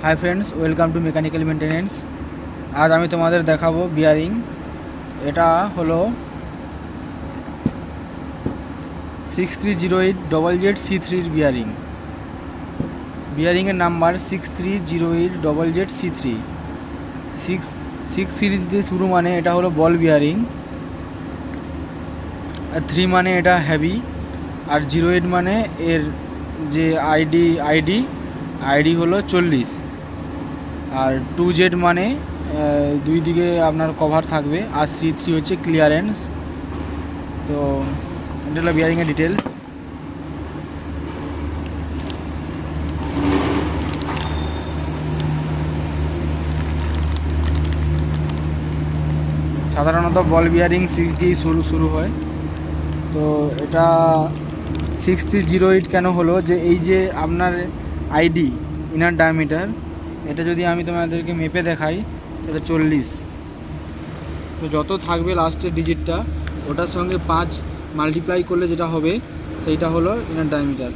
High friends welcome to mechanical maintenance. आज आमी तोमादेर देखाबो बियारिंग। एटा हलो 6308ZZ C3 बियारिंग। बियारिंगेर नम्बर 6308ZZ C3। 6 सीरीज दिए शुरू माने एटा हलो बल बियारिंग, 3 माने एटा हैवी और 08 माने एर जे आईडी हलो 40 और 2Z माने दुई दिके आपनार कभार थाकबे और C3 होच्छे क्लियारेंस। तो এটা হলো বিয়ারিংয়ের ডিটেলস। সাধারণত বল বিয়ারিং 6 দিয়ে শুরু হয়। তো এটা 6308 কেন হলো যে এই যে আপনার আইডি ইনার ডায়ামিটার, এটা যদি আমি তোমাদেরকে মেপে দেখাই এটা 40। তো যত থাকবে লাস্টের ডিজিটটা ওটার সঙ্গে 5 মাল্টিপ্লাই করলে যেটা হবে সেইটা হলো ইনার ডায়ামিটার।